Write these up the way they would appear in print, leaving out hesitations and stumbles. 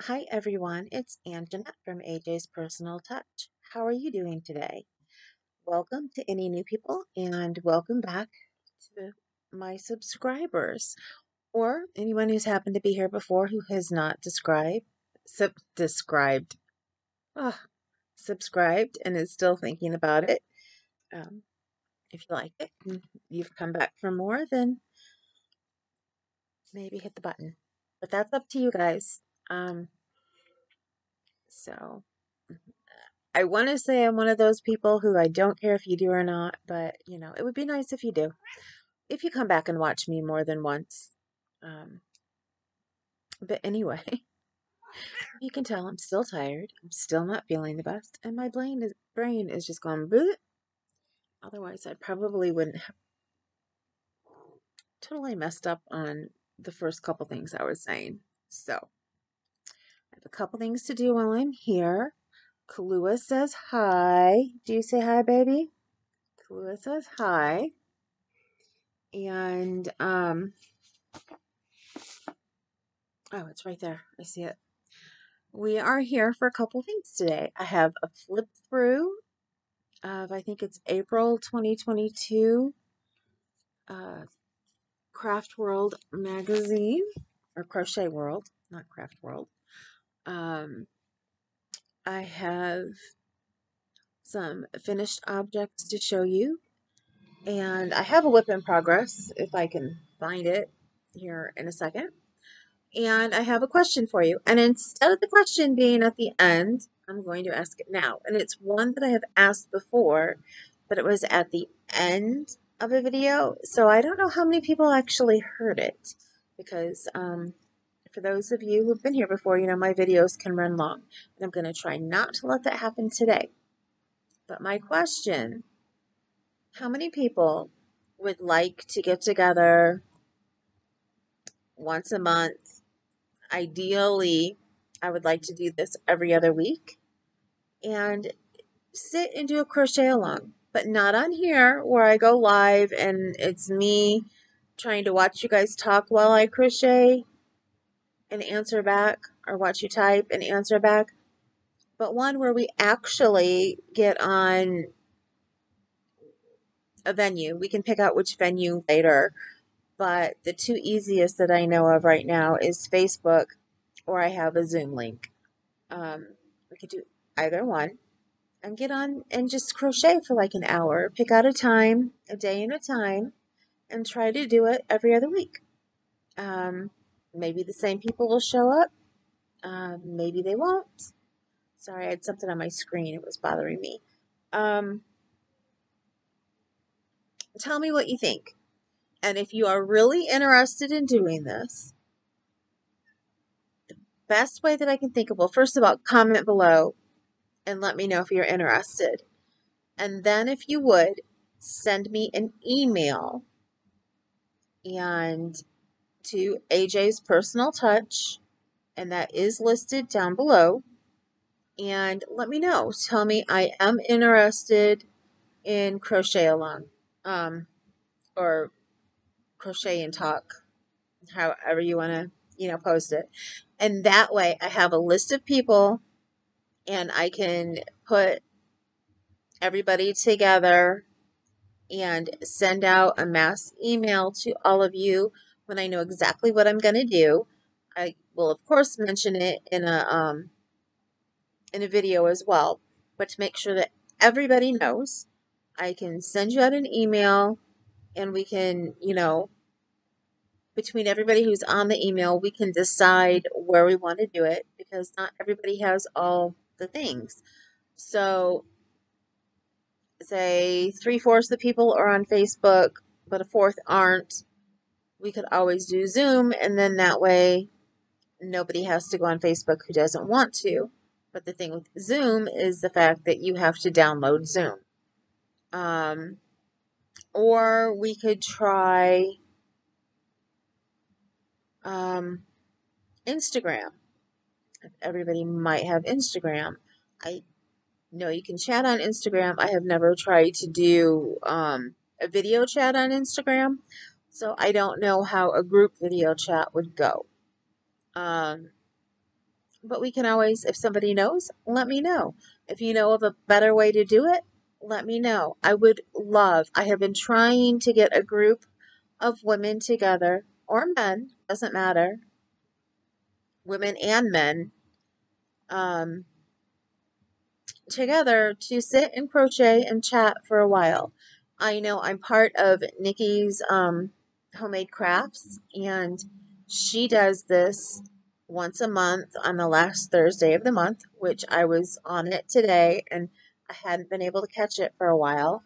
Hi everyone, it's Anjanette from AJ's Personal Touch. How are you doing today? Welcome to any new people and welcome back to my subscribers or anyone who's happened to be here before who has not described, ah, subscribed and is still thinking about it. Um, if you like it and you've come back for more, then maybe hit the button. But that's up to you guys. Um, so I want to say I'm one of those people who I don't care if you do or not, but it would be nice if you do. If you come back and watch me more than once. Um, but anyway, you can tell I'm still tired. I'm still not feeling the best, and my brain is just going bleh. Otherwise, I probably wouldn't have totally messed up on the first couple things I was saying. So, I have a couple things to do while I'm here. Kalua says hi. Do you say hi, baby? Kalua says hi. And oh, it's right there. I see it. We are here for a couple things today. I have a flip through of, I think it's April 2022 uh, Craft World magazine, or Crochet World, not Craft World. Um, I have some finished objects to show you, and I have a WIP in progress if I can find it here in a second. And I have a question for you. And instead of the question being at the end, I'm going to ask it now. And it's one that I have asked before, but it was at the end of a video. So I don't know how many people actually heard it. Because for those of you who've been here before, my videos can run long. And I'm going to try not to let that happen today. But my question, how many people would like to get together once a month? Ideally, I would like to do this every other week and sit and do a crochet along, but not on here where I go live and it's me trying to watch you guys talk while I crochet and answer back, or watch you type and answer back, but one where we actually get on a venue. We can pick out which venue later, but the two easiest that I know of right now is Facebook, or I have a Zoom link. We could do either one and get on and just crochet for like an hour. Pick out a time, a day and a time, and try to do it every other week. Maybe the same people will show up. Maybe they won't. Sorry, I had something on my screen. It was bothering me. Tell me what you think. And if you are really interested in doing this, the best way that I can think of, well, first of all, comment below and let me know if you're interested. And then if you would, send me an email and to AJ's Personal Touch, and that is listed down below. And let me know. Tell me I am interested in crochet along, or crochet and talk, however you want to, post it. And that way I have a list of people and I can put everybody together and send out a mass email to all of you when I know exactly what I'm going to do. I will of course mention it in a video as well, but to make sure that everybody knows, I can send you out an email and we can, between everybody who's on the email, we can decide where we want to do it, because not everybody has all the things. So say 3/4 of the people are on Facebook, but a fourth aren't. We could always do Zoom, and then that way nobody has to go on Facebook who doesn't want to. But the thing with Zoom is the fact that you have to download Zoom. Or we could try Instagram. Everybody might have Instagram. I know you can chat on Instagram. I have never tried to do a video chat on Instagram, so I don't know how a group video chat would go. But we can always, if somebody knows, let me know. If you know of a better way to do it, let me know. I have been trying to get a group of women together, or men, doesn't matter, women and men, um, together to sit and crochet and chat for a while. I know I'm part of Nikki's homemade crafts, and she does this once a month on the last Thursday of the month, which I was on it today, and I hadn't been able to catch it for a while.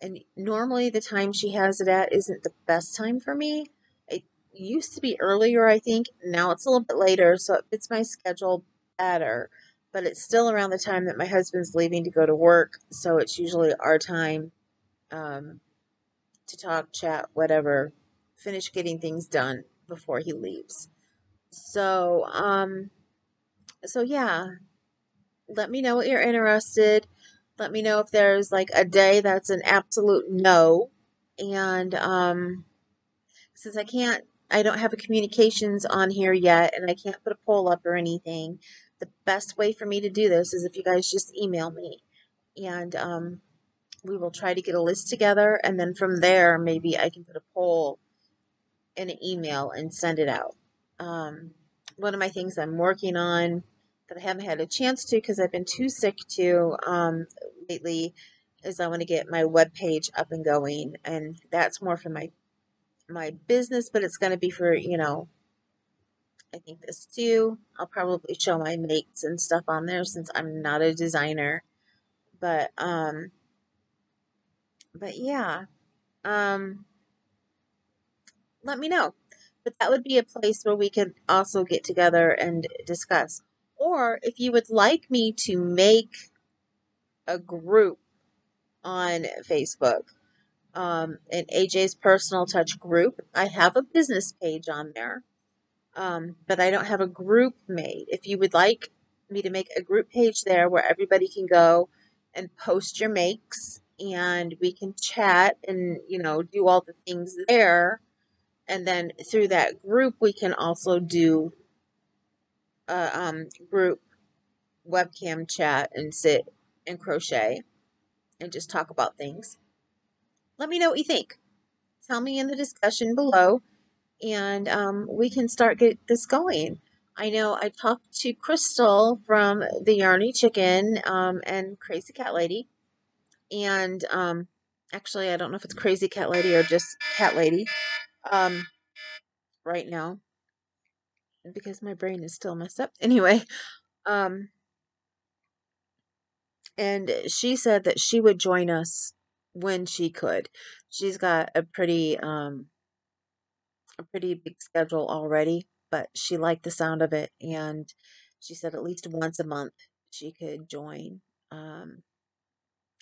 And normally the time she has it at isn't the best time for me. It used to be earlier, I think. Now it's a little bit later, so it fits my schedule better. But it's still around the time that my husband's leaving to go to work, so it's usually our time um, to talk, chat, whatever, finish getting things done before he leaves. So, yeah, let me know what you're interested. Let me know if there's like a day that's an absolute no. And since I don't have a communications on here yet, and I can't put a poll up or anything, the best way for me to do this is if you guys just email me. And we will try to get a list together. And then from there, maybe I can put a poll in an email and send it out. One of my things I'm working on that I haven't had a chance to because I've been too sick to lately is I want to get my web page up and going, and that's more for my business, but it's going to be for, I think this too. I'll probably show my makes and stuff on there since I'm not a designer. But yeah. Um Let me know. But that would be a place where we could also get together and discuss. Or if you would like me to make a group on Facebook, an AJ's Personal Touch group, I have a business page on there, but I don't have a group made. If you would like me to make a group page there where everybody can go and post your makes and we can chat and, do all the things there. And then through that group, we can also do a group webcam chat and sit and crochet and just talk about things. Let me know what you think. Tell me in the discussion below, and we can start get this going. I know I talked to Crystal from the Yarny Chicken and Crazy Cat Lady, and actually I don't know if it's Crazy Cat Lady or just Cat Lady right now because my brain is still messed up. Anyway, um, and she said that she would join us when she could. She's got a pretty big schedule already, but she liked the sound of it, and she said at least once a month she could join. Um,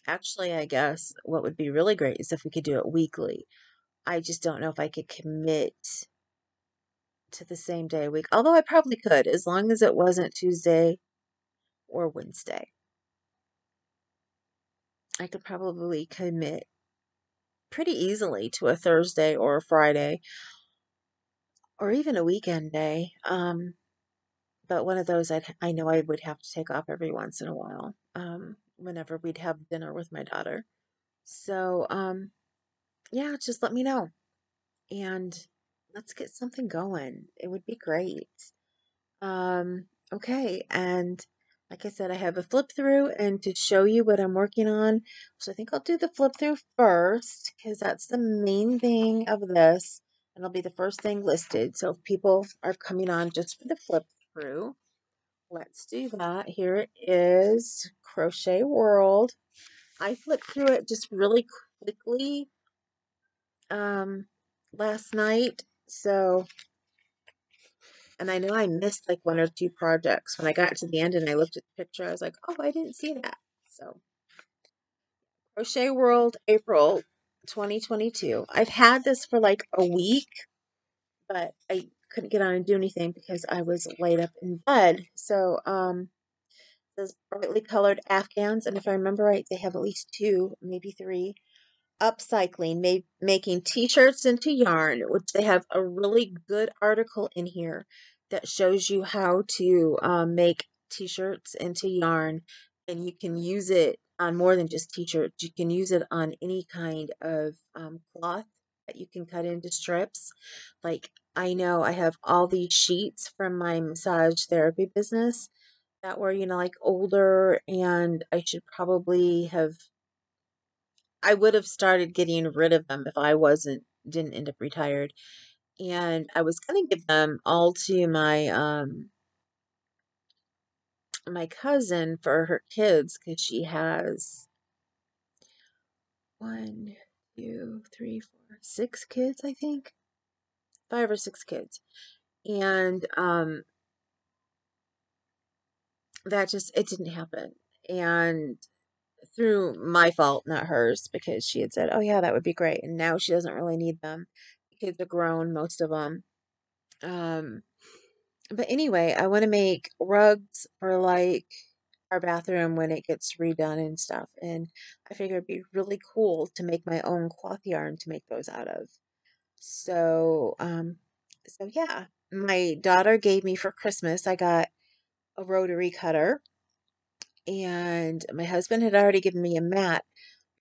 Actually, I guess what would be really great is if we could do it weekly. I just don't know if I could commit to the same day a week, although I probably could as long as it wasn't Tuesday or Wednesday. I could probably commit pretty easily to a Thursday or a Friday or even a weekend day. But one of those I know I would have to take off every once in a while, whenever we'd have dinner with my daughter. So, yeah, just let me know and let's get something going. It would be great. Okay, and like I said, I have a flip through and to show you what I'm working on. So I think I'll do the flip through first because that's the main thing of this, and it'll be the first thing listed. So if people are coming on just for the flip through, let's do that. Here it is, Crochet World. I flipped through it just really quickly last night. So, and I know I missed like one or two projects. When I got to the end and I looked at the picture, I was like, oh, I didn't see that. So, Crochet World, April 2022. I've had this for like a week, but I couldn't get on and do anything because I was laid up in bed. So, those brightly colored Afghans, and if I remember right, they have at least two, maybe three. Upcycling, making t-shirts into yarn, which they have a really good article in here that shows you how to make t-shirts into yarn, and you can use it on more than just t-shirts. You can use it on any kind of cloth that you can cut into strips. Like, I know I have all these sheets from my massage therapy business that were, like older, and I would have started getting rid of them if I didn't end up retired. And I was gonna give them all to my cousin for her kids, because she has one, two, three, four, six kids, I think. 5 or 6 kids. And it didn't happen. And through my fault, not hers, because she had said, "Oh yeah, that would be great." And now she doesn't really need them. The kids are grown, most of them. Um, but anyway, I want to make rugs for like our bathroom when it gets redone and stuff. And I figure it'd be really cool to make my own cloth yarn to make those out of. So, yeah, my daughter gave me for Christmas, I got a rotary cutter, and my husband had already given me a mat.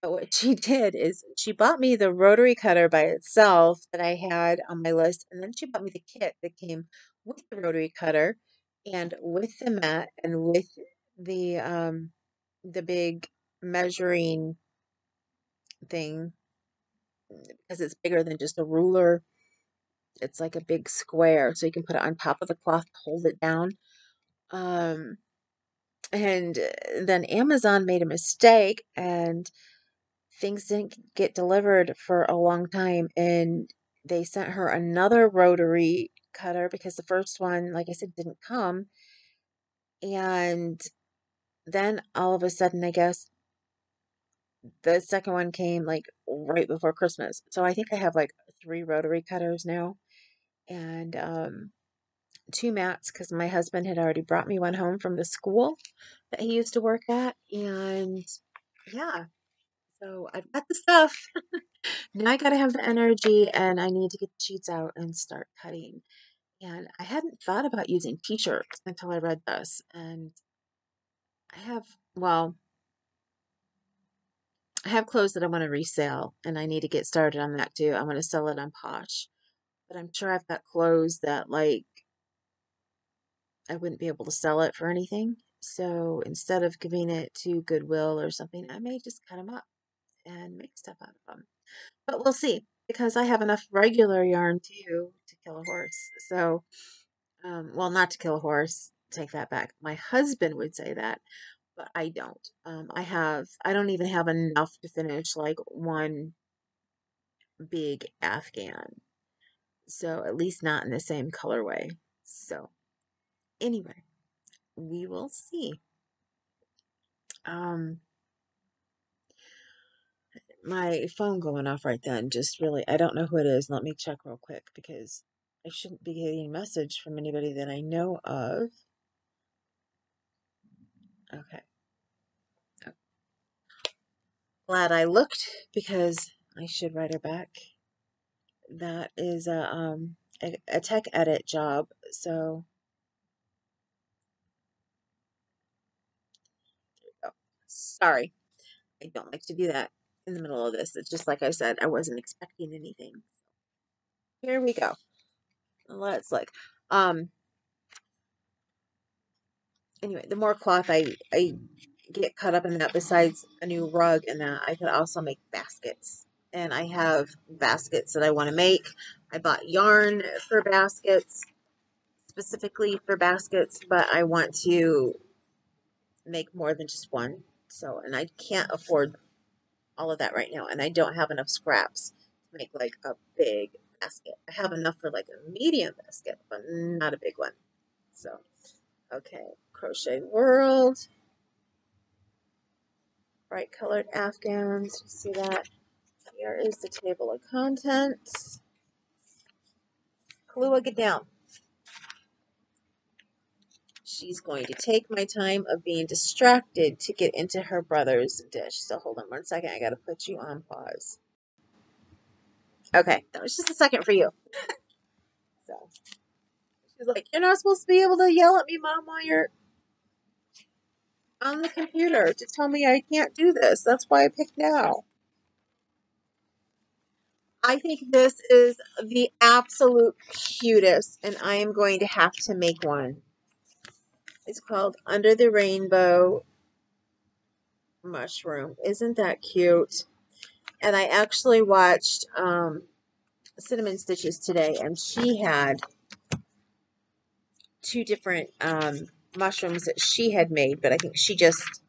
But what she did is she bought me the rotary cutter by itself that I had on my list, and then she bought me the kit that came with the rotary cutter and with the mat and with the big measuring thing, because it's bigger than just a ruler. It's like a big square, so you can put it on top of the cloth to hold it down. Um, and then Amazon made a mistake, and things didn't get delivered for a long time, and they sent her another rotary cutter because the first one, like I said, didn't come. And then all of a sudden, I guess the second one came like right before Christmas. So I think I have like 3 rotary cutters now, and 2 mats, because my husband had already brought me one home from the school that he used to work at. And yeah, so I've got the stuff. Now I gotta have the energy, and I need to get the sheets out and start cutting. And I hadn't thought about using t-shirts until I read this. And I have, well, I have clothes that I want to resell, and I need to get started on that too. I want to sell it on Posh. But I'm sure I've got clothes that, like, I wouldn't be able to sell it for anything. So instead of giving it to Goodwill or something, I may just cut them up and make stuff out of them. But we'll see, because I have enough regular yarn too to kill a horse. So, well, not to kill a horse, take that back. My husband would say that, but I don't. I don't even have enough to finish like one big Afghan. So at least not in the same colorway. So anyway, we will see. Um, my phone going off right then just really, I don't know who it is. Let me check real quick, because I shouldn't be getting a message from anybody that I know of. Okay. Glad I looked, because I should write her back. That is a tech edit job. So oh, sorry. I don't like to do that in the middle of this. It's just like I said, I wasn't expecting anything. Here we go. Let's look. Um anyway, the more cloth I get caught up in that, besides a new rug and that, I could also make baskets. And I have baskets that I want to make. I bought yarn for baskets, specifically for baskets, but I want to make more than just one. So, and I can't afford all of that right now, and I don't have enough scraps to make like a big basket. I have enough for like a medium basket, but not a big one. So, okay, Crochet World, bright colored Afghans. See that? Here is the table of contents. Kahlua, get down. She's going to take my time of being distracted to get into her brother's dish. So hold on 1 second. I got to put you on pause. Okay, that was just a second for you. So She's like, you're not supposed to be able to yell at me, Mom, while you're on the computer to tell me I can't do this. That's why I picked now. I think this is the absolute cutest, and I am going to have to make one. It's called Under the Rainbow Mushroom. Isn't that cute? And I actually watched Cinnamon Stitches today, and she had two different mushrooms that she had made, but I think she just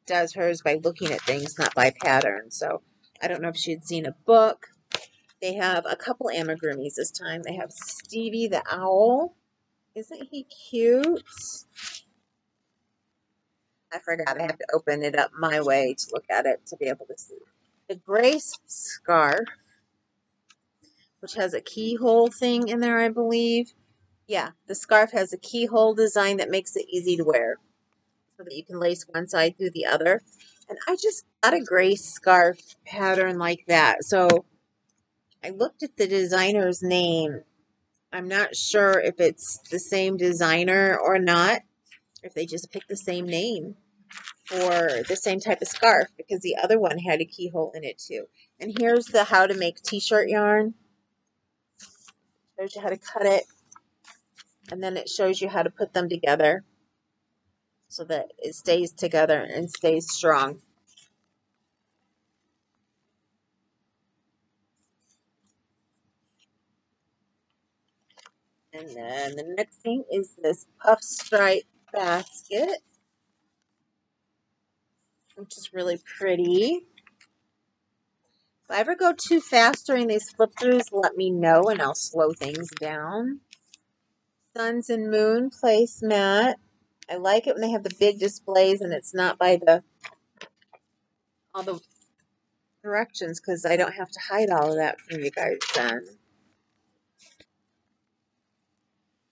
does hers by looking at things, not by pattern. So I don't know if she had seen a book. They have a couple amigurumis this time. They have Stevie the Owl. Isn't he cute? I forgot. I have to open it up my way to look at it to be able to see. The Grace scarf, which has a keyhole thing in there, I believe. Yeah, the scarf has a keyhole design that makes it easy to wear so that you can lace one side through the other. And I just got a Grace scarf pattern like that. So I looked at the designer's name. I'm not sure if it's the same designer or not, if they just picked the same name for the same type of scarf, because the other one had a keyhole in it too. And here's the how to make t-shirt yarn. Shows you how to cut it, and then it shows you how to put them together so that it stays together and stays strong. And then the next thing is this puff stripe basket, which is really pretty. If I ever go too fast during these flip throughs, let me know and I'll slow things down. Suns and Moon placemat. I like it when they have the big displays and it's not by all the directions, because I don't have to hide all of that for you guys then.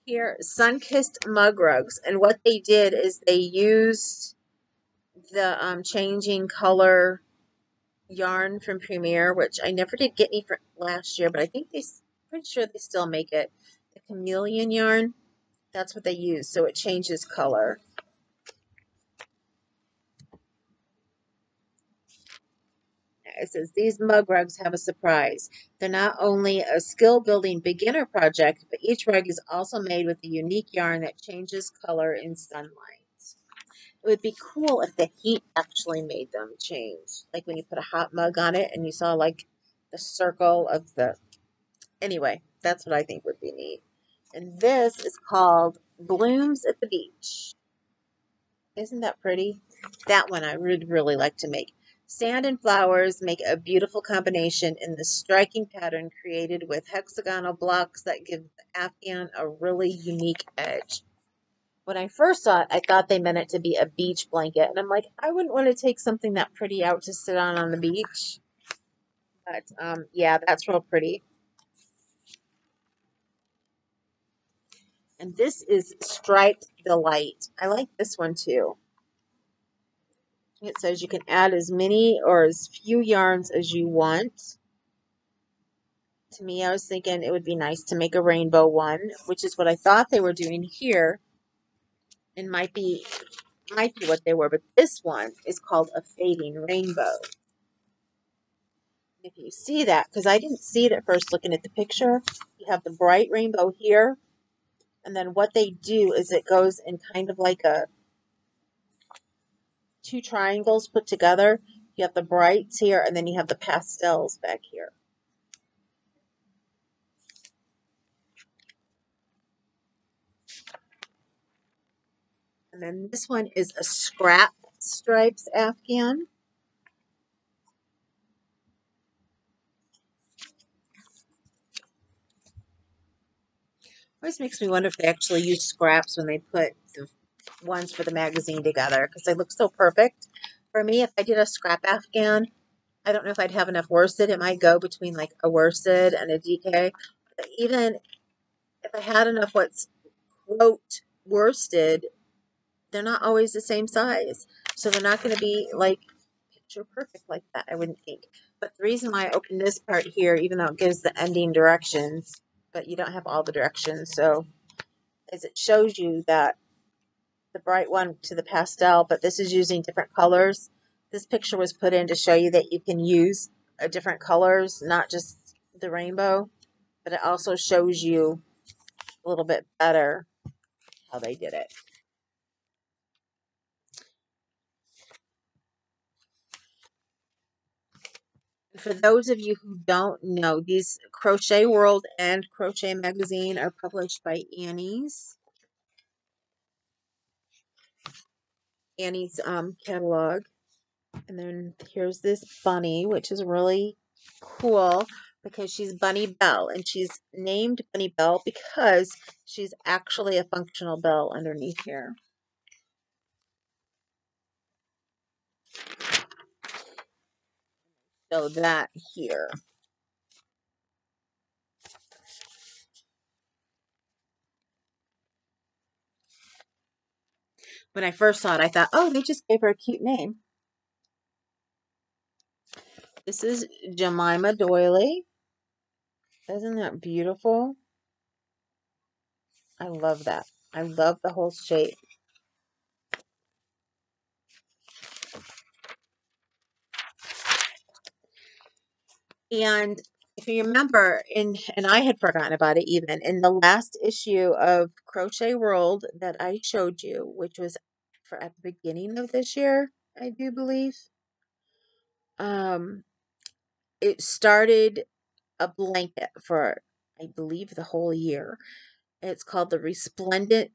Here, Sun-Kissed Mug Rugs. And what they did is they used the changing color yarn from Premier, which I never did get any for last year, but I think pretty sure they still make it. The chameleon yarn, that's what they use, so it changes color. It says, these mug rugs have a surprise. They're not only a skill-building beginner project, but each rug is also made with a unique yarn that changes color in sunlight. It would be cool if the heat actually made them change. Like when you put a hot mug on it and you saw like the circle of the... Anyway, that's what I think would be neat. And this is called Blooms at the Beach. Isn't that pretty? That one I would really like to make. Sand and flowers make a beautiful combination in the striking pattern created with hexagonal blocks that give the Afghan a really unique edge. When I first saw it, I thought they meant it to be a beach blanket. And I'm like, I wouldn't want to take something that pretty out to sit on the beach. But, yeah, that's real pretty. And this is Striped Delight. I like this one too. It says you can add as many or as few yarns as you want. To me, I was thinking it would be nice to make a rainbow one, which is what I thought they were doing here. And might be what they were, but this one is called a fading rainbow. If you see that, because I didn't see it at first looking at the picture, you have the bright rainbow here, and then what they do is it goes in kind of like two triangles put together. You have the brights here, and then you have the pastels back here. And then this one is a scrap stripes Afghan. Always makes me wonder if they actually use scraps when they put the ones for the magazine together, because they look so perfect. For me, if I did a scrap Afghan, I don't know if I'd have enough worsted. It might go between like a worsted and a DK. But even if I had enough what's quote worsted, they're not always the same size. So they're not going to be like picture perfect like that, I wouldn't think. But the reason why I opened this part here, even though it gives the ending directions, but you don't have all the directions, so is it shows you that the bright one to the pastel, but this is using different colors. This picture was put in to show you that you can use different colors, not just the rainbow, but it also shows you a little bit better how they did it. For those of you who don't know, these Crochet World and Crochet Magazine are published by Annie's catalog. And then here's this bunny, which is really cool because she's Bunny Bell, and she's named Bunny Bell because she's actually a functional bell underneath here. So that here. When I first saw it, I thought, oh, they just gave her a cute name. This is Jemima Doily. Isn't that beautiful? I love that. I love the whole shape. And if you remember, and I had forgotten about it even, in the last issue of Crochet World that I showed you, which was for at the beginning of this year, I do believe, it started a blanket for, I believe, the whole year. It's called the Resplendent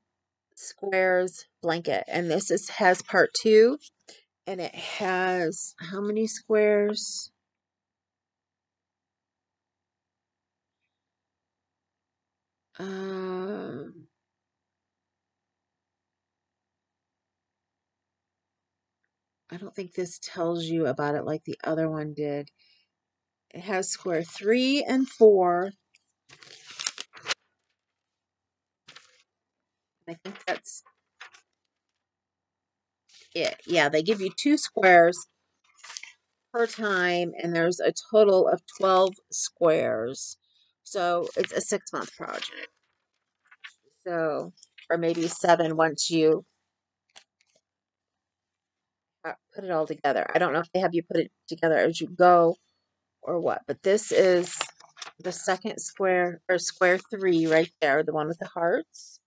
Squares Blanket, and has part 2, and it has how many squares? I don't think this tells you about it like the other one did. It has square 3 and 4. I think that's it. Yeah, they give you 2 squares per time, and there's a total of 12 squares. So it's a 6-month project. So, or maybe 7 once you put it all together. I don't know if they have you put it together as you go or what, but this is the second square, or square 3 right there, the one with the hearts.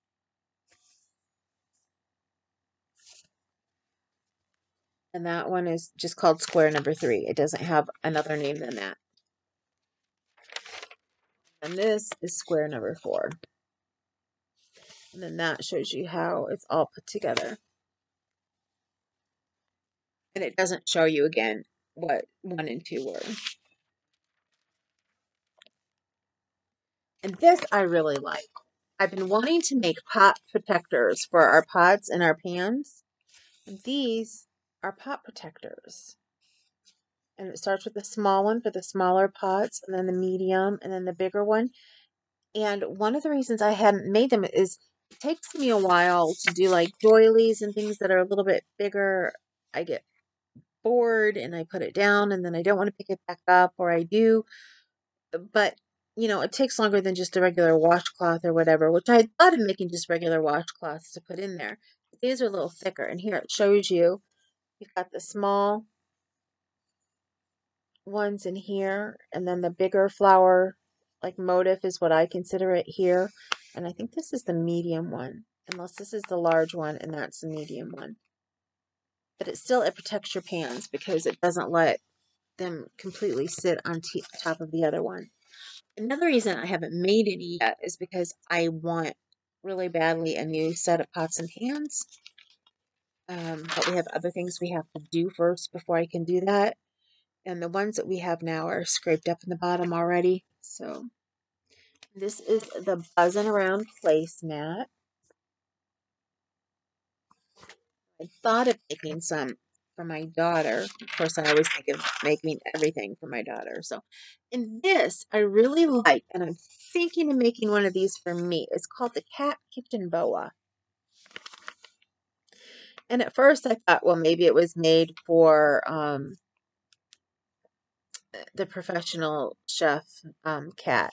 And that one is just called square number 3. It doesn't have another name than that. And this is square number 4. And then that shows you how it's all put together. And it doesn't show you again what 1 and 2 were. And this I really like. I've been wanting to make pot protectors for our pots and our pans. And these are pot protectors. And it starts with the small one for the smaller pots, and then the medium, and then the bigger one. And one of the reasons I hadn't made them is it takes me a while to do like doilies and things that are a little bit bigger. I get bored and I put it down, and then I don't want to pick it back up, or I do. But, it takes longer than just a regular washcloth or whatever, which I thought of making just regular washcloths to put in there. But these are a little thicker. And here it shows you, you've got the small ones in here, and then the bigger flower like motif is what I consider it here. And I think this is the medium one, unless this is the large one and that's the medium one. But it protects your pans because it doesn't let them completely sit on top of the other one. Another reason I haven't made any yet is because I want really badly a new set of pots and pans. But we have other things we have to do first before I can do that. And the ones that we have now are scraped up in the bottom already. So this is the Buzzing Around placemat. I thought of making some for my daughter. Of course, I always think of making everything for my daughter. So, and this I really like, and I'm thinking of making one of these for me. It's called the Cat Kitchen Boa. And at first I thought, well, maybe it was made for the professional chef, cat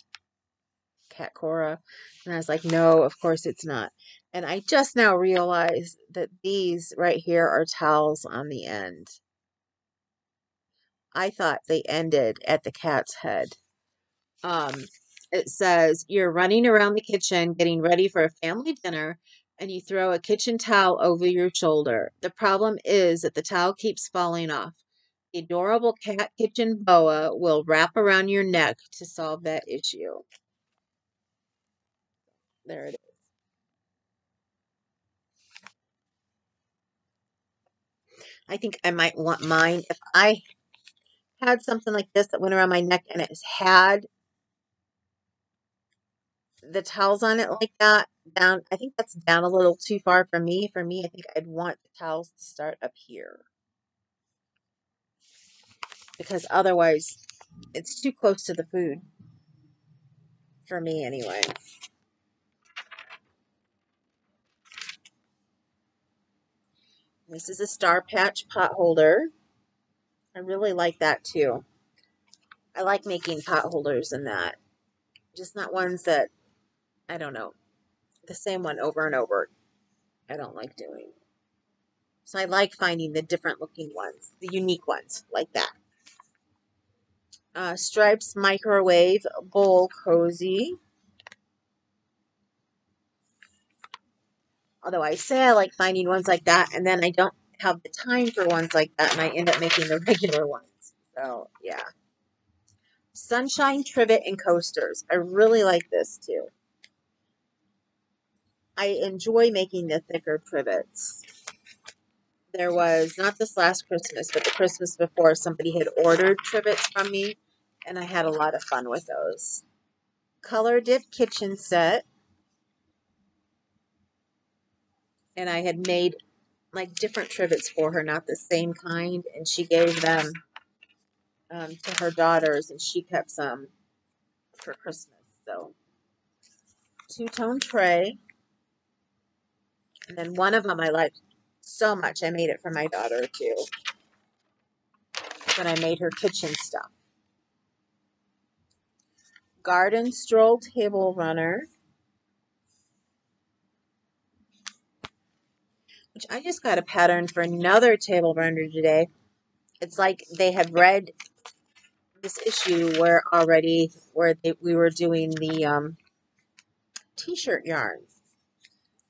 Cat Cora. And I was like, no, of course it's not. And I just now realized that these right here are towels on the end. I thought they ended at the cat's head. Um, it says you're running around the kitchen getting ready for a family dinner and you throw a kitchen towel over your shoulder. The problem is that the towel keeps falling off. The adorable cat kitchen boa will wrap around your neck to solve that issue. There it is. I think I might want mine. If I had something like this that went around my neck and it had the towels on it like that, down, I think that's down a little too far for me. For me, I think I'd want the towels to start up here. Because otherwise, it's too close to the food. For me, anyway. This is a Star Patch pot holder. I really like that too. I like making pot holders in that. Just not ones that, I don't know, the same one over and over. I don't like doing. So I like finding the different looking ones, the unique ones, like that. Stripes Microwave Bowl Cozy. Although I say I like finding ones like that, and then I don't have the time for ones like that, and I end up making the regular ones. So, yeah. Sunshine Trivet and Coasters. I really like this, too. I enjoy making the thicker trivets. There was, not this last Christmas, but the Christmas before, somebody had ordered trivets from me, and I had a lot of fun with those. Color Dip Kitchen Set. And I had made like different trivets for her, not the same kind, and she gave them to her daughters, and she kept some for Christmas. So, two-tone tray, and then one of them I liked so much I made it for my daughter too. When I made her kitchen stuff. Garden Stroll Table Runner, which I just got a pattern for another table runner today. It's like they had read this issue where we were doing the t-shirt yarns.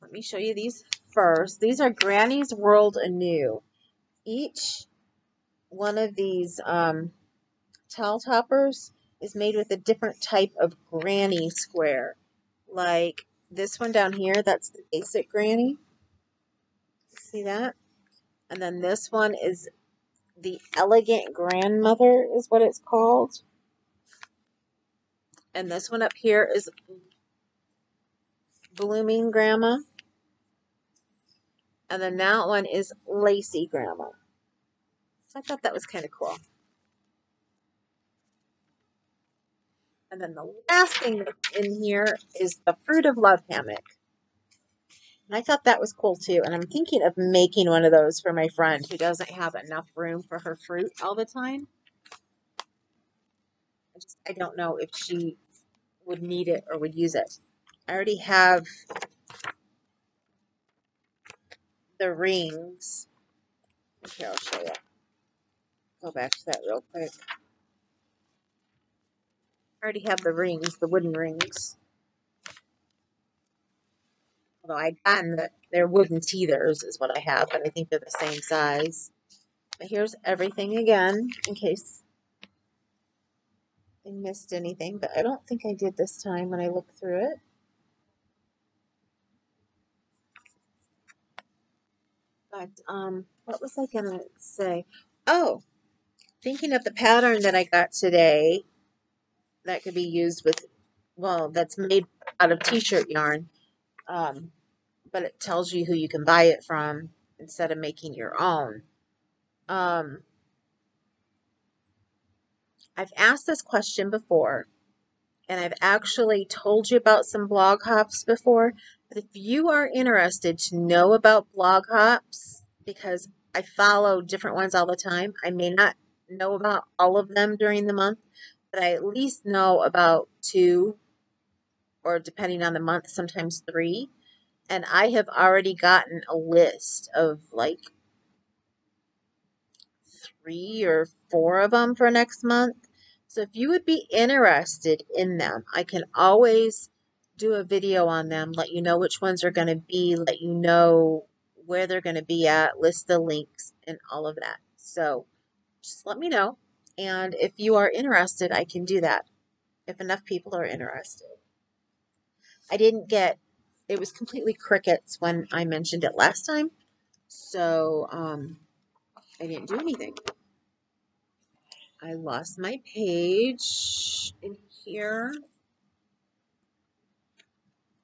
Let me show you these first. These are Granny's World Anew. Each one of these towel toppers is made with a different type of granny square. Like this one down here, that's the basic granny. See that? And then this one is the Elegant Grandmother is what it's called. And this one up here is Blooming Grandma. And then that one is Lacy Grandma. So I thought that was kind of cool. And then the last thing in here is the Fruit of Love hammock. And I thought that was cool too. And I'm thinking of making one of those for my friend who doesn't have enough room for her fruit all the time. I don't know if she would need it or would use it. I already have the rings. Here, I'll show you. Go back to that real quick. I already have the rings, the wooden rings. Although I'd gotten that they're wooden teethers is what I have, but I think they're the same size. But here's everything again, in case I missed anything. But I don't think I did this time when I looked through it. But, what was I going to say? Oh, thinking of the pattern that I got today that could be used with, well, that's made out of t-shirt yarn. But it tells you who you can buy it from instead of making your own. I've asked this question before, and I've actually told you about some blog hops before. But if you are interested to know about blog hops, because I follow different ones all the time, I may not know about all of them during the month, but I at least know about two or depending on the month, sometimes 3. And I have already gotten a list of like 3 or 4 of them for next month. So if you would be interested in them, I can always do a video on them, let you know which ones are going to be, let you know where they're going to be at, list the links and all of that. So just let me know. And if you are interested, I can do that if enough people are interested. I didn't get, it was completely crickets when I mentioned it last time. So I didn't do anything. I lost my page in here.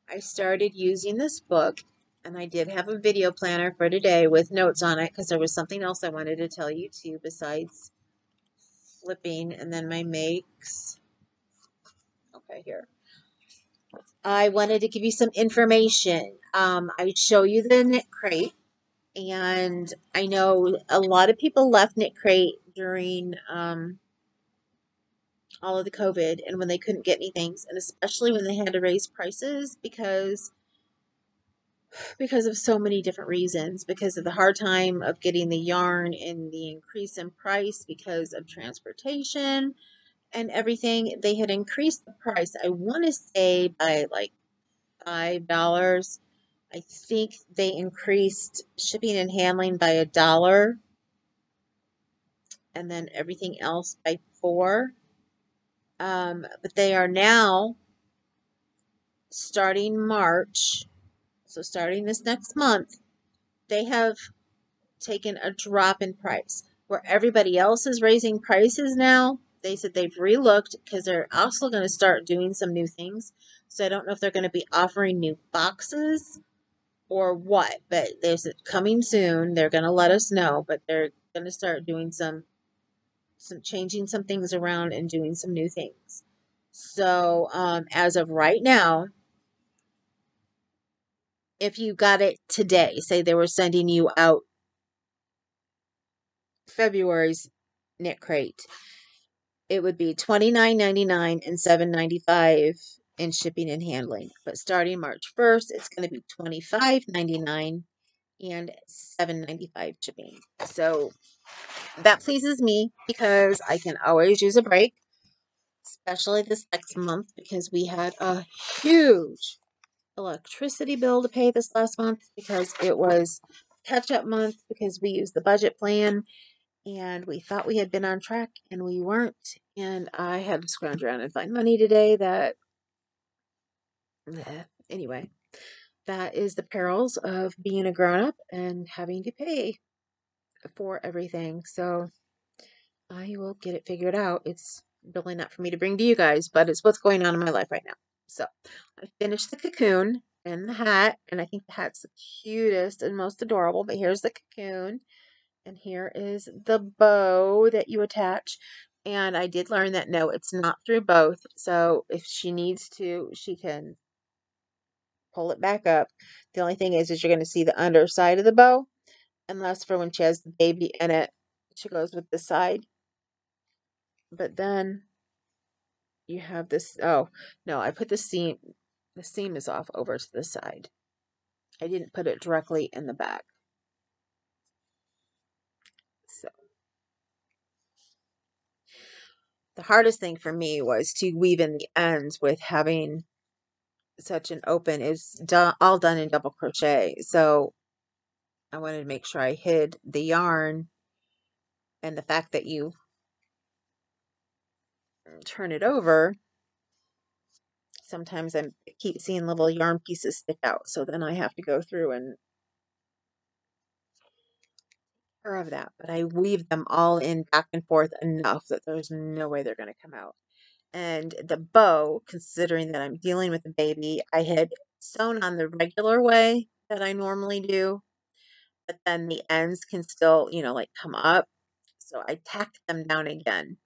I started using this book, and I did have a video planner for today with notes on it because there was something else I wanted to tell you too besides flipping and then my makes. Okay, here. I wanted to give you some information. I'd show you the knit crate, and I know a lot of people left knit crate during all of the COVID and when they couldn't get anything, and especially when they had to raise prices because of so many different reasons, because of the hard time of getting the yarn and the increase in price because of transportation and everything. They had increased the price, I want to say by like $5. I think they increased shipping and handling by $1 and then everything else by 4. But they are now starting March, so starting this next month, they have taken a drop in price. Where everybody else is raising prices now, they said they've relooked because they're also going to start doing some new things. So I don't know if they're going to be offering new boxes or what, but there's coming soon. They're going to let us know, but they're going to start doing some changing some things around and doing some new things. So as of right now, if you got it today, say they were sending you out February's knit crate, it would be $29.99 and $7.95 in shipping and handling. But starting March 1st, it's going to be $25.99 and $7.95 shipping. So that pleases me because I can always use a break, especially this next month because we had a huge electricity bill to pay this last month because it was catch-up month because we used the budget plan and we thought we had been on track and we weren't. And I had to scrounge around and find money today that, anyway, that is the perils of being a grown-up and having to pay for everything. So I will get it figured out. It's really not for me to bring to you guys, but it's what's going on in my life right now. So I finished the cocoon and the hat, and I think the hat's the cutest and most adorable, but here's the cocoon, and here is the bow that you attach. And I did learn that no, it's not through both. So if she needs to, she can pull it back up. The only thing is you're going to see the underside of the bow, unless for when she has the baby in it, she goes with the side. But then you have this, oh, no, I put the seam is off over to the side. I didn't put it directly in the back. So the hardest thing for me was to weave in the ends with having such an open. It's all done in double crochet. So I wanted to make sure I hid the yarn, and the fact that you turn it over, sometimes I keep seeing little yarn pieces stick out. So then I have to go through and of that, but I weave them all in back and forth enough that there's no way they're going to come out. And the bow, considering that I'm dealing with a baby, I had sewn on the regular way that I normally do, but then the ends can still, like come up. So I tacked them down again.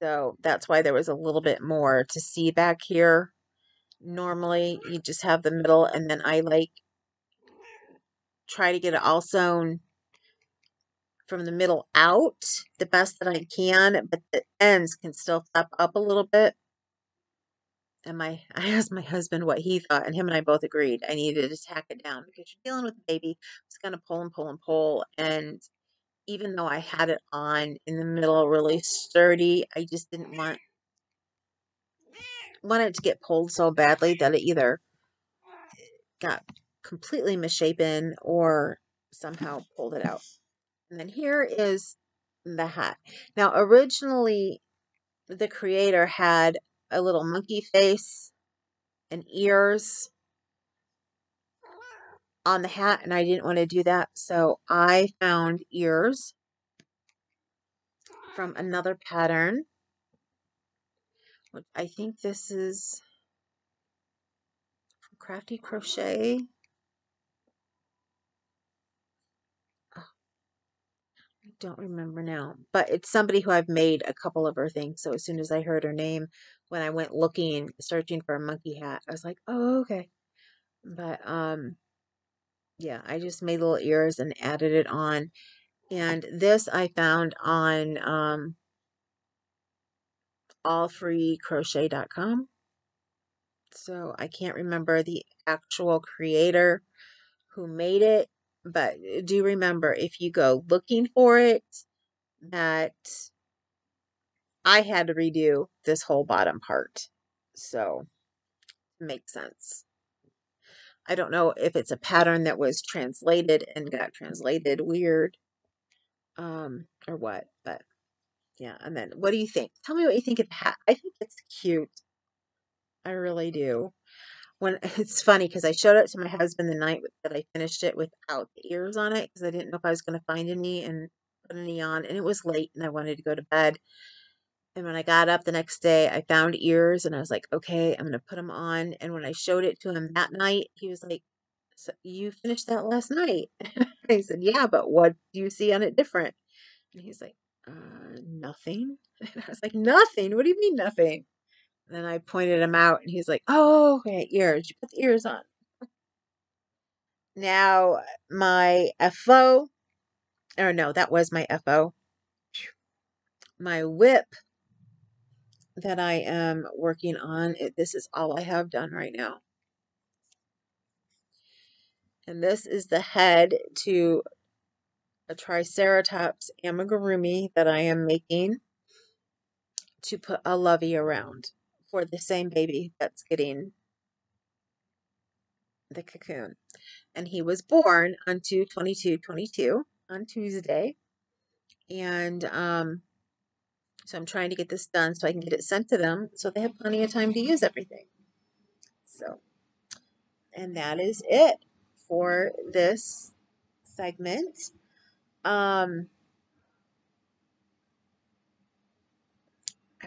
So that's why there was a little bit more to see back here. Normally you just have the middle, and then I try to get it all sewn from the middle out the best that I can, but the ends can still flap up a little bit. And I asked my husband what he thought, and him and I both agreed I needed to tack it down because you're dealing with a baby who's going to pull and pull and pull. And even though I had it on in the middle, really sturdy, I just didn't want it to get pulled so badly that it either got completely misshapen or somehow pulled it out. And then here is the hat. Now, originally, the creator had a little monkey face and ears on the hat, and I didn't want to do that, so I found ears from another pattern, which I think this is from Crafty Crochet. Oh, I don't remember now, but it's somebody who I've made a couple of her things, so as soon as I heard her name, when I went looking, searching for a monkey hat, I was like, oh, okay. But, yeah, I just made little ears and added it on. And this I found on allfreecrochet.com. So I can't remember the actual creator who made it, but do remember if you go looking for it, that I had to redo this whole bottom part. So it makes sense. I don't know if it's a pattern that was translated and got translated weird, or what, but yeah. And then what do you think? Tell me what you think of the hat. I think it's cute. I really do. When it's funny because I showed it to my husband the night that I finished it without the ears on it because I didn't know if I was going to find any and put any on, and it was late and I wanted to go to bed. And when I got up the next day, I found ears and I was like, okay, I'm going to put them on. And when I showed it to him that night, he was like, so you finished that last night? I said, yeah, but what do you see on it different? And he's like, nothing. And I was like, nothing? What do you mean nothing? And then I pointed him out and he's like, oh, okay, ears. You put the ears on. Now, my FO, or no, that was my FO. My WIP that I am working on, this is all I have done right now. And this is the head to a Triceratops amigurumi that I am making to put a lovey around for the same baby that's getting the cocoon. And he was born on 2/22/22 on Tuesday. And so I'm trying to get this done so I can get it sent to them so they have plenty of time to use everything. So, and that is it for this segment. I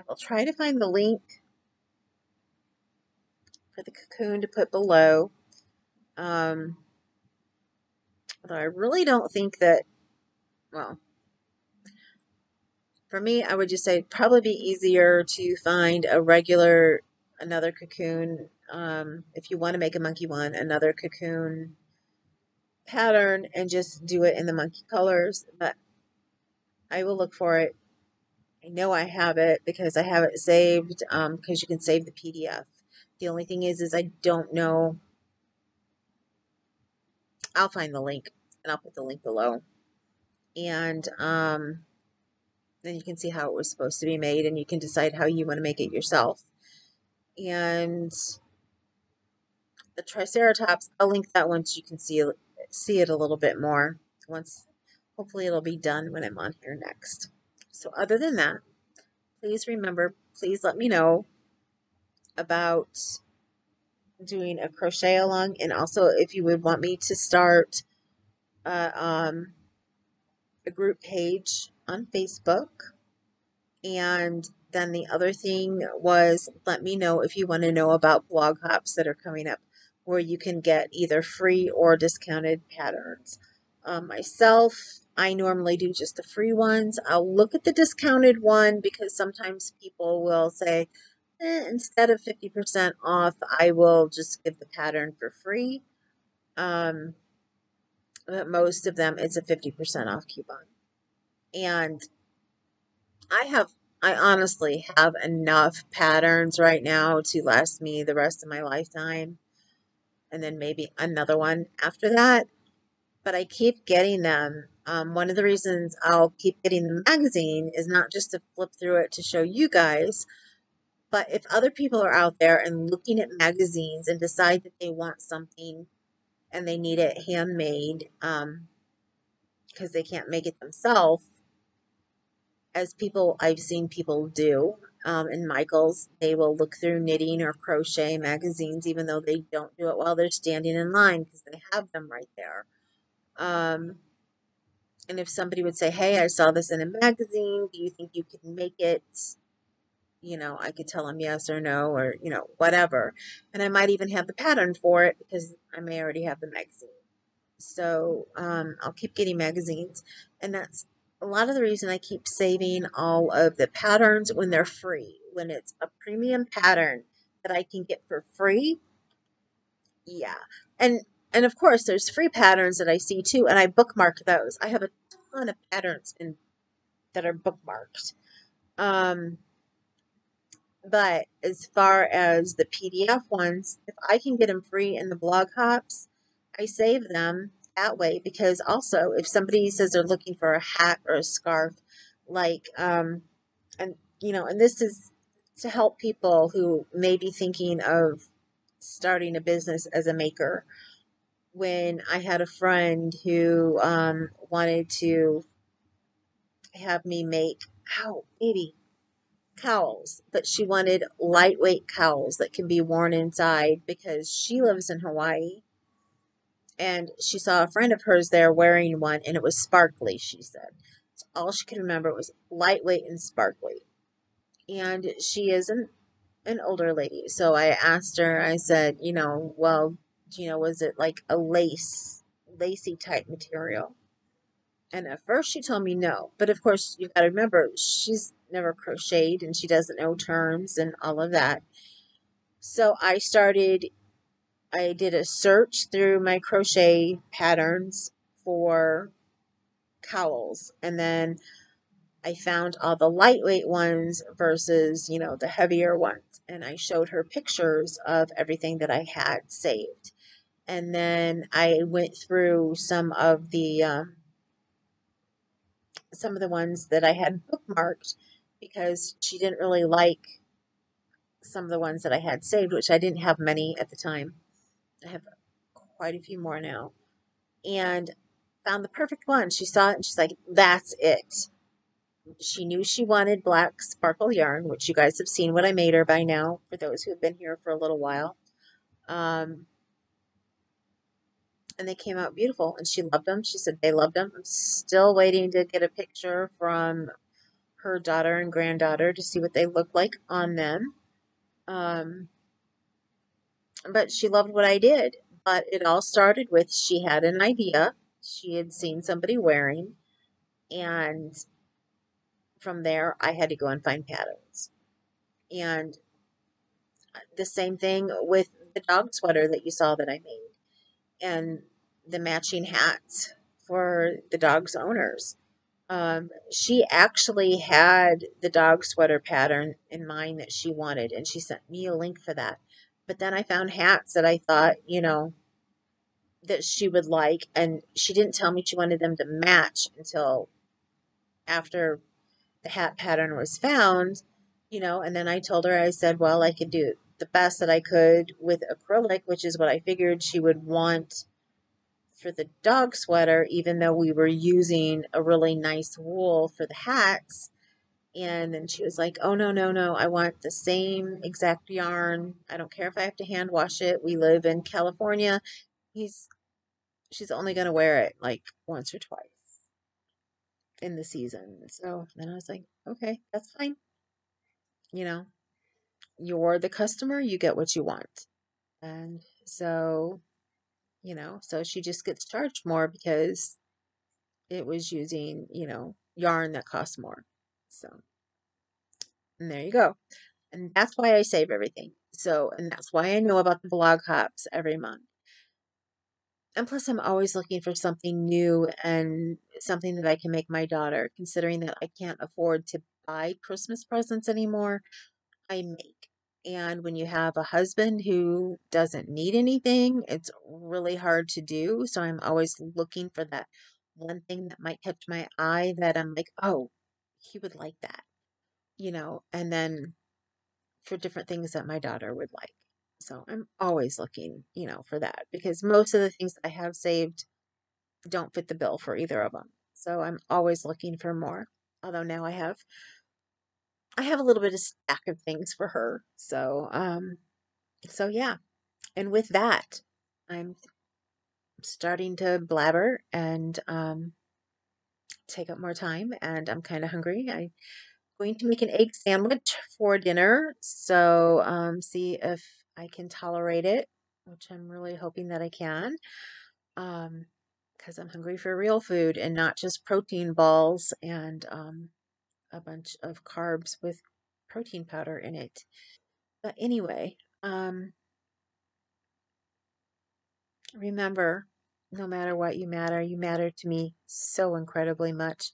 will try to find the link for the cocoon to put below. Although I really don't think that, well, for me, I would just say it'd probably be easier to find a regular, another cocoon, if you want to make a monkey one, another cocoon pattern and just do it in the monkey colors. But I will look for it. I know I have it because I have it saved, because you can save the PDF. The only thing is I don't know. I'll find the link and I'll put the link below. And then you can see how it was supposed to be made and you can decide how you want to make it yourself. And the Triceratops, I'll link that once you can see it a little bit more. Once, hopefully it'll be done when I'm on here next. So other than that, please remember, please let me know about doing a crochet along, and also if you would want me to start a group page on Facebook. And then the other thing was, let me know if you want to know about blog hops that are coming up where you can get either free or discounted patterns. Myself, I normally do just the free ones. I'll look at the discounted one because sometimes people will say, instead of 50% off, I will just give the pattern for free. But most of them, it's a 50% off coupon. And I have I honestly have enough patterns right now to last me the rest of my lifetime, and then maybe another one after that. But I keep getting them. One of the reasons I'll keep getting the magazine is not just to flip through it to show you guys, but if other people are out there and looking at magazines and decide that they want something and they need it handmade, because they can't make it themselves, as people I've seen people do, in Michael's, they will look through knitting or crochet magazines, even though they don't do it while they're standing in line because they have them right there. Um, and if somebody would say, "Hey, I saw this in a magazine. Do you think you could make it?" I could tell them yes or no, or whatever. And I might even have the pattern for it because I may already have the magazine. So I'll keep getting magazines, and that's a lot of the reason I keep saving all of the patterns when they're free. When it's a premium pattern that I can get for free, yeah. And of course, there's free patterns that I see too, and I bookmark those. I have a ton of patterns that are bookmarked. Um, but as far as the PDF ones, if I can get them free in the blog hops, I save them that way because also if somebody says they're looking for a hat or a scarf, like and and this is to help people who may be thinking of starting a business as a maker. When I had a friend who wanted to have me make, ow, baby, cowls, but she wanted lightweight cowls that can be worn inside because she lives in Hawaii and she saw a friend of hers there wearing one and it was sparkly, she said. So all she could remember was lightweight and sparkly. And she is an older lady. So I asked her, I said, well, was it like a lacy type material? And at first she told me no. But of course, you got to remember, she's never crocheted and she doesn't know terms and all of that. So I did a search through my crochet patterns for cowls. And then I found all the lightweight ones versus, the heavier ones. And I showed her pictures of everything that I had saved. And then I went through some of the ones that I had bookmarked because she didn't really like some of the ones that I had saved, which I didn't have many at the time. I have quite a few more now. And found the perfect one. She saw it and she's like, that's it. She knew she wanted black sparkle yarn, which you guys have seen what I made her by now, for those who have been here for a little while. Um, and they came out beautiful and she loved them. She said they loved them. I'm still waiting to get a picture from her daughter and granddaughter to see what they look like on them. Um, but she loved what I did. But it all started with she had an idea she had seen somebody wearing, and from there I had to go and find patterns. And the same thing with the dog sweater that you saw that I made, and the matching hats for the dog's owners. She actually had the dog sweater pattern in mind that she wanted, and she sent me a link for that. But then I found hats that I thought, that she would like, and she didn't tell me she wanted them to match until after the hat pattern was found, and then I told her, I said, well, I could do the best that I could with acrylic, which is what I figured she would want for the dog sweater, even though we were using a really nice wool for the hats. And then she was like, oh, no, no, no. I want the same exact yarn. I don't care if I have to hand wash it. We live in California. She's only going to wear it like once or twice in the season. So then I was like, okay, that's fine. You know, you're the customer, you get what you want. And so, so she just gets charged more because it was using, yarn that costs more. So, and there you go. And that's why I save everything. So, and that's why I know about the blog hops every month. And plus, I'm always looking for something new and something that I can make my daughter, considering that I can't afford to buy Christmas presents anymore. I make. And when you have a husband who doesn't need anything, it's really hard to do. So I'm always looking for that one thing that might catch my eye that I'm like, oh, he would like that, and then for different things that my daughter would like. So I'm always looking, for that because most of the things that I have saved don't fit the bill for either of them. So I'm always looking for more. Although now I have a little bit of stack of things for her. So yeah. And with that, I'm starting to blabber and take up more time and I'm kind of hungry. I'm going to make an egg sandwich for dinner. So see if I can tolerate it, which I'm really hoping that I can. Because I'm hungry for real food and not just protein balls and a bunch of carbs with protein powder in it. But anyway, remember, no matter what, you matter. You matter to me so incredibly much,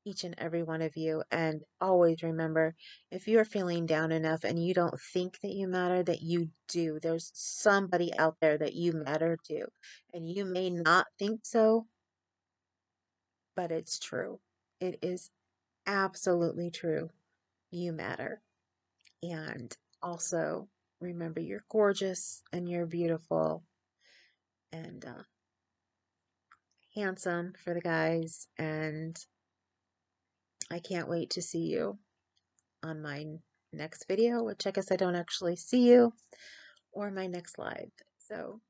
each and every one of you. And always remember, if you're feeling down enough and you don't think that you matter, that you do. There's somebody out there that you matter to. And you may not think so, but it's true. It is absolutely true. You matter. And also, remember, you're gorgeous and you're beautiful and handsome for the guys. And I can't wait to see you on my next video, which I guess I don't actually see you, or my next live. So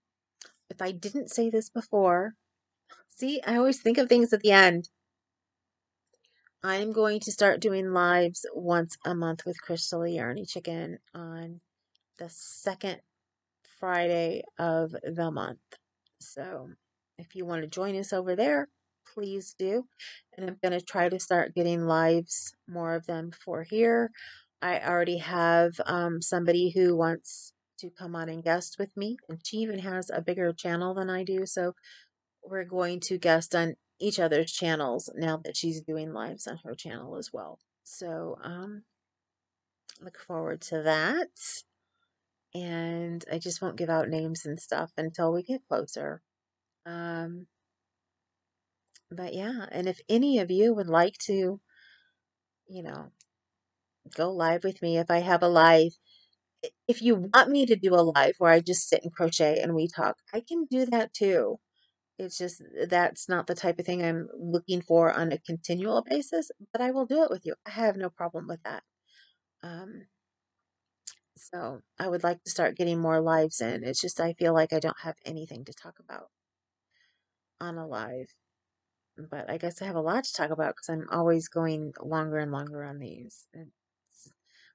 if I didn't say this before, see, I always think of things at the end. I'm going to start doing lives once a month with Crystal Yarny Chicken on the second Friday of the month. So if you want to join us over there, please do. And I'm going to try to start getting lives, more of them for here. I already have somebody who wants to come on and guest with me, and she even has a bigger channel than I do. So we're going to guest on each other's channels now that she's doing lives on her channel as well. So look forward to that. And I just won't give out names and stuff until we get closer. Um, but yeah, and if any of you would like to, you know, go live with me, if I have a live, if you want me to do a live where I just sit and crochet and we talk, I can do that too. It's just that's not the type of thing I'm looking for on a continual basis, but I will do it with you. I have no problem with that. Um, so I would like to start getting more lives in. It's just I feel like I don't have anything to talk about on a live. But I guess I have a lot to talk about because I'm always going longer and longer on these.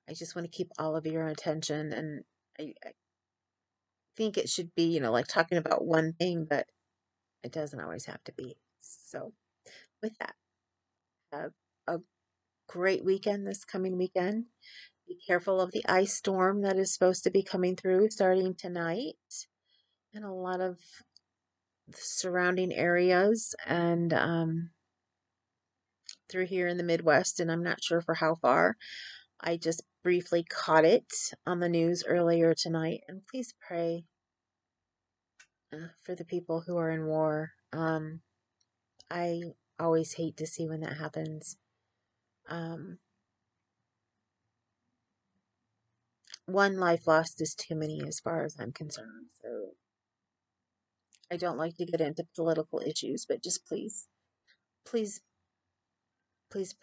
I just want to keep all of your attention, and I think it should be, like talking about one thing, but it doesn't always have to be. So, with that, have a great weekend this coming weekend. Be careful of the ice storm that is supposed to be coming through starting tonight in a lot of surrounding areas and through here in the Midwest, and I'm not sure for how far. I just briefly caught it on the news earlier tonight, and please pray for the people who are in war. I always hate to see when that happens. Um, one life lost is too many as far as I'm concerned. So I don't like to get into political issues, but just please, please, please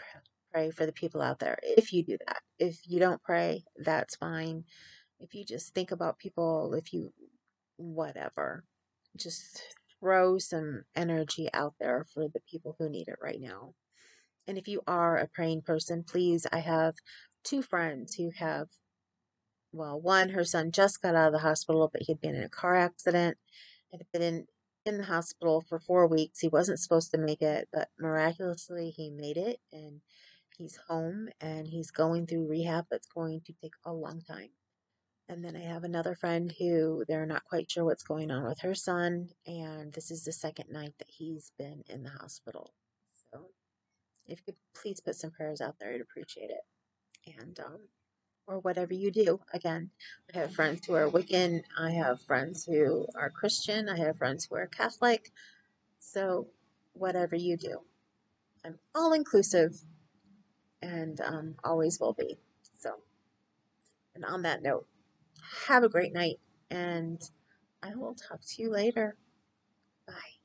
pray for the people out there. If you do that, if you don't pray, that's fine. If you just think about people, if you, whatever, just throw some energy out there for the people who need it right now. And if you are a praying person, please, I have two friends who have, well, one, her son just got out of the hospital, but he'd been in a car accident and had been in the hospital for 4 weeks. He wasn't supposed to make it, but miraculously he made it and he's home and he's going through rehab. That's going to take a long time. And then I have another friend who they're not quite sure what's going on with her son, and this is the second night that he's been in the hospital. So if you could please put some prayers out there, I'd appreciate it. and or whatever you do. Again, I have friends who are Wiccan, I have friends who are Christian, I have friends who are Catholic. So whatever you do, I'm all inclusive and always will be. So, and on that note, have a great night, and I will talk to you later. Bye.